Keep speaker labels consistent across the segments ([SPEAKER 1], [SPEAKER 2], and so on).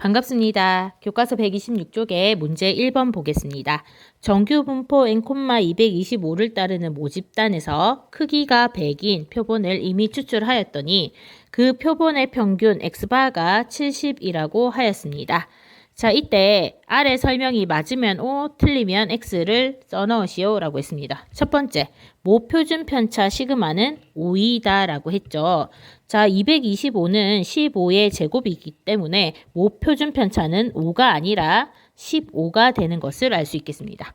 [SPEAKER 1] 반갑습니다. 교과서 126쪽의 문제 1번 보겠습니다. 정규 분포 n,225를 따르는 모집단에서 크기가 100인 표본을 이미 추출하였더니 그 표본의 평균 x바가 70이라고 하였습니다. 자, 이때 아래 설명이 맞으면 O, 틀리면 X를 써넣으시오 라고 했습니다. 첫 번째, 모표준 편차 시그마는 5이다 라고 했죠. 자, 225는 15의 제곱이기 때문에 모표준 편차는 5가 아니라 15가 되는 것을 알 수 있겠습니다.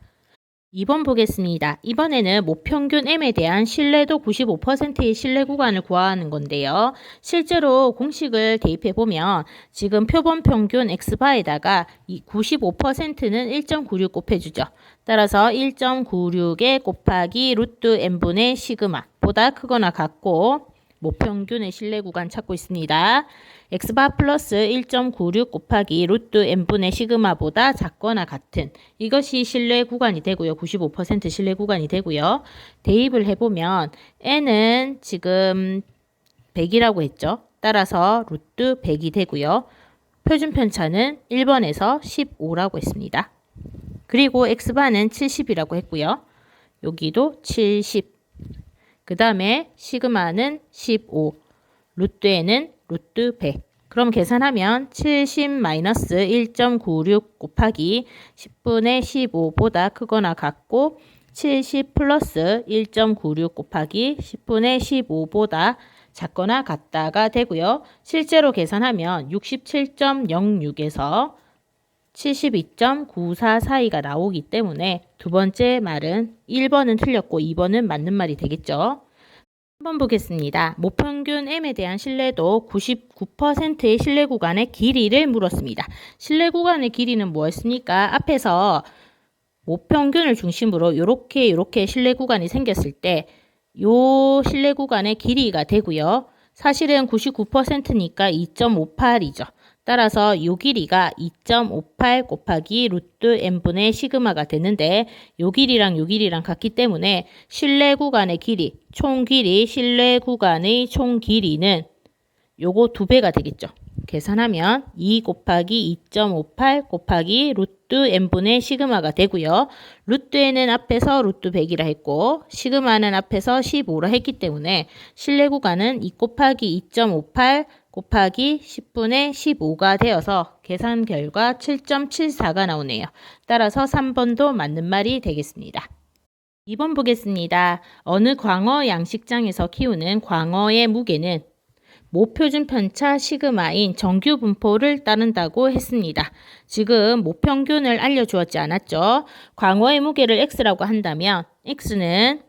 [SPEAKER 1] 2번 보겠습니다. 이번에는 모평균 M에 대한 신뢰도 95%의 신뢰 구간을 구하는 건데요. 실제로 공식을 대입해보면 지금 표본 평균 X바에다가 95%는 1.96 곱해주죠. 따라서 1.96에 곱하기 루트 N분의 시그마 보다 크거나 같고 모평균의 신뢰 구간 찾고 있습니다. x바 플러스 1.96 곱하기 루트 n분의 시그마보다 작거나 같은 이것이 신뢰 구간이 되고요. 95% 신뢰 구간이 되고요. 대입을 해보면 n은 지금 100이라고 했죠. 따라서 루트 100이 되고요. 표준 편차는 1번에서 15라고 했습니다. 그리고 x바는 70이라고 했고요. 여기도 70. 그 다음에 시그마는 15, 루트에는 루트 100. 그럼 계산하면 70-1.96 곱하기 10분의 15보다 크거나 같고 70 플러스 1.96 곱하기 10분의 15보다 작거나 같다가 되고요. 실제로 계산하면 67.06에서 72.94 사이가 나오기 때문에 두 번째 말은 1번은 틀렸고 2번은 맞는 말이 되겠죠. 한번 보겠습니다. 모평균 M에 대한 신뢰도 99%의 신뢰 구간의 길이를 물었습니다. 신뢰 구간의 길이는 뭐였습니까? 앞에서 모평균을 중심으로 이렇게 신뢰 구간이 생겼을 때 요 신뢰 구간의 길이가 되고요. 사실은 99%니까 2.58이죠. 따라서 이 길이가 2.58 곱하기 루트 n분의 시그마가 되는데 이 길이랑 이 길이랑 같기 때문에 실내 구간의 길이, 총 길이, 실내 구간의 총 길이는 요거 2배가 되겠죠. 계산하면 2 곱하기 2.58 곱하기 루트 n분의 시그마가 되고요. 루트 n은 앞에서 루트 100이라 했고 시그마는 앞에서 15라 했기 때문에 실내 구간은 2 곱하기 2.58 곱하기 10분의 15가 되어서 계산 결과 7.74가 나오네요. 따라서 3번도 맞는 말이 되겠습니다. 2번 보겠습니다. 어느 광어 양식장에서 키우는 광어의 무게는 모표준 편차 시그마인 정규 분포를 따른다고 했습니다. 지금 모평균을 알려주었지 않았죠? 광어의 무게를 x라고 한다면 x는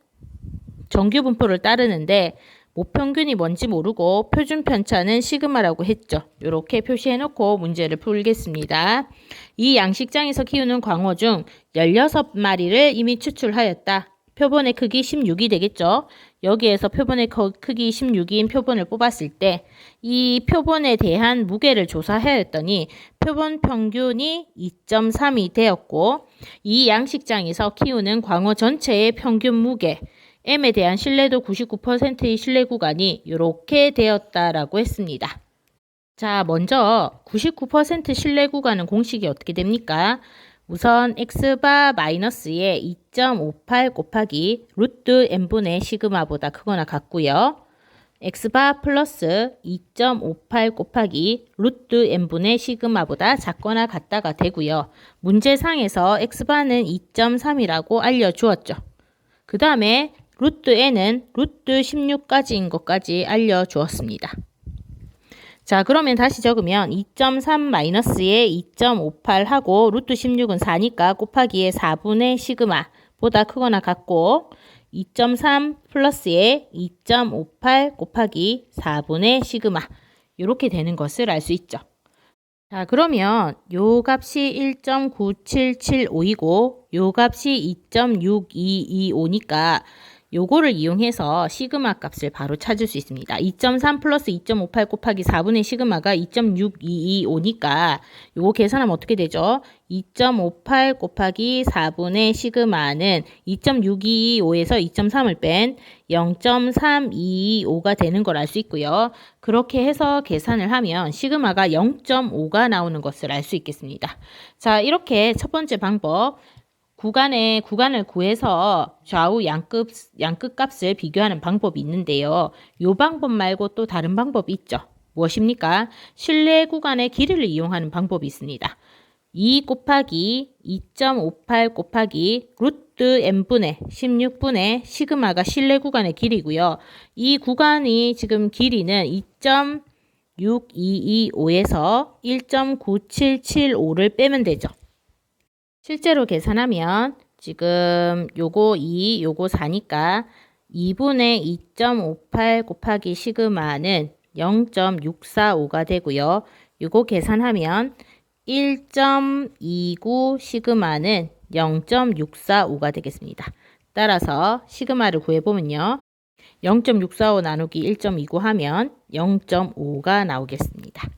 [SPEAKER 1] 정규 분포를 따르는데 모평균이 뭔지 모르고 표준 편차는 시그마라고 했죠. 이렇게 표시해놓고 문제를 풀겠습니다. 이 양식장에서 키우는 광어 중 16마리를 이미 추출하였다. 표본의 크기 16이 되겠죠. 여기에서 표본의 크기 16인 표본을 뽑았을 때 이 표본에 대한 무게를 조사하였더니 표본 평균이 2.3이 되었고 이 양식장에서 키우는 광어 전체의 평균 무게 M에 대한 신뢰도 99%의 신뢰 구간이 이렇게 되었다라고 했습니다. 자, 먼저 99% 신뢰 구간은 공식이 어떻게 됩니까? 우선 x바 마이너스에 2.58 곱하기 루트 n분의 시그마보다 크거나 같고요. x바 플러스 2.58 곱하기 루트 n분의 시그마보다 작거나 같다가 되고요. 문제상에서 x바는 2.3이라고 알려주었죠. 그 다음에 루트 n은 루트 16까지인 것까지 알려주었습니다. 자, 그러면 다시 적으면 2.3 마이너스에 2.58 하고 루트 16은 4니까 곱하기에 4분의 시그마보다 크거나 같고 2.3 플러스에 2.58 곱하기 4분의 시그마 이렇게 되는 것을 알 수 있죠. 자, 그러면 요 값이 1.9775이고 요 값이 2.6225니까 요거를 이용해서 시그마 값을 바로 찾을 수 있습니다. 2.3 플러스 2.58 곱하기 4분의 시그마가 2.625니까 요거 계산하면 어떻게 되죠? 2.58 곱하기 4분의 시그마는 2.625에서 2.3을 뺀 0.3225가 되는 걸 알 수 있고요. 그렇게 해서 계산을 하면 시그마가 0.5가 나오는 것을 알 수 있겠습니다. 자, 이렇게 첫 번째 방법. 구간을 구해서 좌우 양끝 값을 비교하는 방법이 있는데요. 이 방법 말고 또 다른 방법이 있죠. 무엇입니까? 실내 구간의 길이를 이용하는 방법이 있습니다. 2 곱하기 2.58 곱하기 루트 n분의 16분의 시그마가 실내 구간의 길이고요. 이 구간이 지금 길이는 2.6225에서 1.9775를 빼면 되죠. 실제로 계산하면 지금 요거 2, 요거 4니까 2분의 2.58 곱하기 시그마는 0.645가 되고요. 요거 계산하면 1.29 시그마는 0.645가 되겠습니다. 따라서 시그마를 구해보면요. 0.645 나누기 1.29 하면 0.5가 나오겠습니다.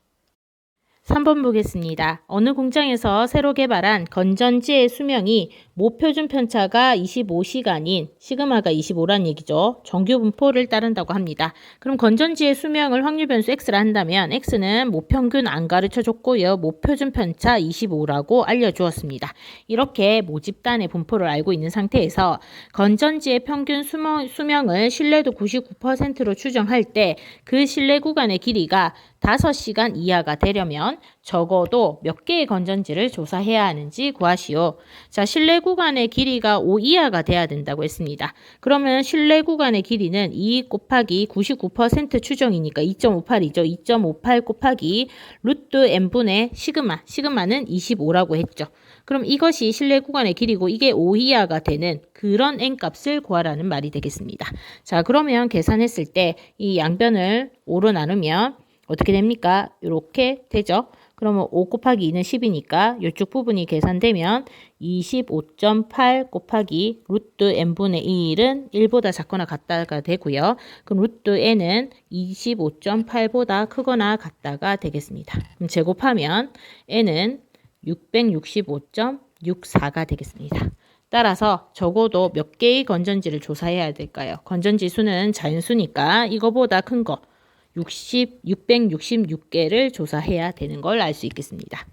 [SPEAKER 1] 3번 보겠습니다. 어느 공장에서 새로 개발한 건전지의 수명이 모표준 편차가 25시간인 시그마가 25란 얘기죠. 정규 분포를 따른다고 합니다. 그럼 건전지의 수명을 확률 변수 x라 한다면 x는 모평균 안 가르쳐 줬고요. 모표준 편차 25라고 알려주었습니다. 이렇게 모집단의 분포를 알고 있는 상태에서 건전지의 평균 수명을 신뢰도 99%로 추정할 때 그 신뢰 구간의 길이가 5시간 이하가 되려면 적어도 몇 개의 건전지를 조사해야 하는지 구하시오. 자, 실내 구간의 길이가 5 이하가 돼야 된다고 했습니다. 그러면 실내 구간의 길이는 2 곱하기 99% 추정이니까 2.58이죠. 2.58 곱하기 루트 n분의 시그마는 25라고 했죠. 그럼 이것이 실내 구간의 길이고 이게 5 이하가 되는 그런 n값을 구하라는 말이 되겠습니다. 자, 그러면 계산했을 때 이 양변을 5로 나누면 어떻게 됩니까? 이렇게 되죠. 그러면 5 곱하기 2는 10이니까 이쪽 부분이 계산되면 25.8 곱하기 루트 n분의 1은 1보다 작거나 같다가 되고요. 그럼 루트 n은 25.8보다 크거나 같다가 되겠습니다. 그럼 제곱하면 n은 665.64가 되겠습니다. 따라서 적어도 몇 개의 건전지를 조사해야 될까요? 건전지 수는 자연수니까 이거보다 큰 거 666개를 조사해야 되는 걸 알 수 있겠습니다.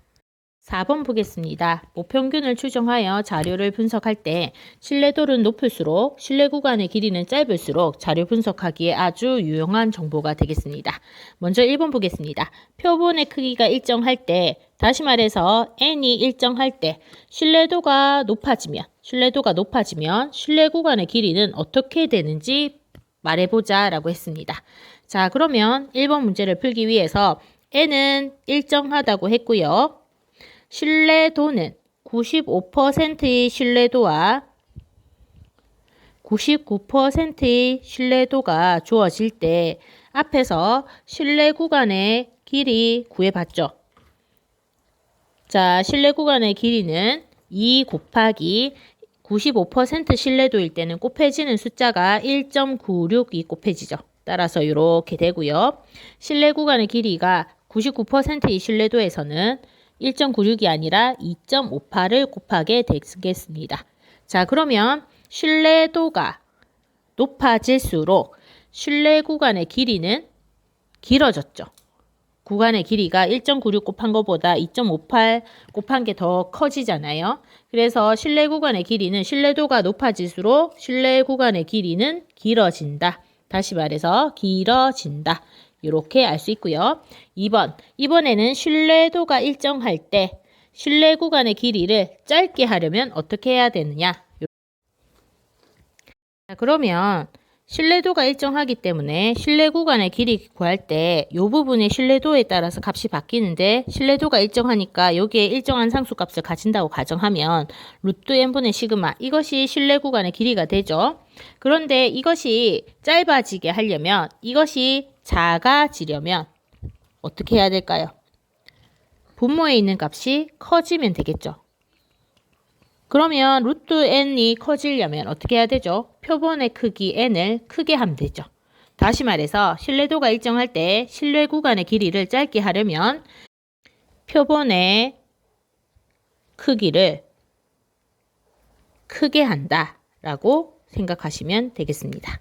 [SPEAKER 1] 4번 보겠습니다. 모평균을 추정하여 자료를 분석할 때 신뢰도는 높을수록 신뢰 구간의 길이는 짧을수록 자료 분석하기에 아주 유용한 정보가 되겠습니다. 먼저 1번 보겠습니다. 표본의 크기가 일정할 때, 다시 말해서 n이 일정할 때 신뢰도가 높아지면 신뢰 구간의 길이는 어떻게 되는지 말해보자 라고 했습니다. 자, 그러면 1번 문제를 풀기 위해서 n은 일정하다고 했고요. 신뢰도는 95%의 신뢰도와 99%의 신뢰도가 주어질 때 앞에서 신뢰 구간의 길이 구해봤죠. 자, 신뢰 구간의 길이는 2 곱하기 95% 신뢰도일 때는 곱해지는 숫자가 1.96이 곱해지죠. 따라서 이렇게 되고요. 신뢰 구간의 길이가 99%의 신뢰도에서는 1.96이 아니라 2.58을 곱하게 되겠습니다. 자, 그러면 신뢰도가 높아질수록 신뢰 구간의 길이는 길어졌죠. 구간의 길이가 1.96 곱한 것보다 2.58 곱한 게 더 커지잖아요. 그래서 신뢰 구간의 길이는 신뢰도가 높아질수록 신뢰 구간의 길이는 길어진다. 다시 말해서 길어진다. 이렇게 알 수 있고요. 2번. 이번에는 신뢰도가 일정할 때 신뢰 구간의 길이를 짧게 하려면 어떻게 해야 되느냐? 자, 그러면 신뢰도가 일정하기 때문에 신뢰 구간의 길이 구할 때 이 부분의 신뢰도에 따라서 값이 바뀌는데 신뢰도가 일정하니까 여기에 일정한 상수값을 가진다고 가정하면 루트 n분의 시그마 이것이 신뢰 구간의 길이가 되죠. 그런데 이것이 짧아지게 하려면 이것이 작아지려면 어떻게 해야 될까요? 분모에 있는 값이 커지면 되겠죠. 그러면 루트 n이 커지려면 어떻게 해야 되죠? 표본의 크기 n을 크게 하면 되죠. 다시 말해서 신뢰도가 일정할 때 신뢰 구간의 길이를 짧게 하려면 표본의 크기를 크게 한다라고 생각하시면 되겠습니다.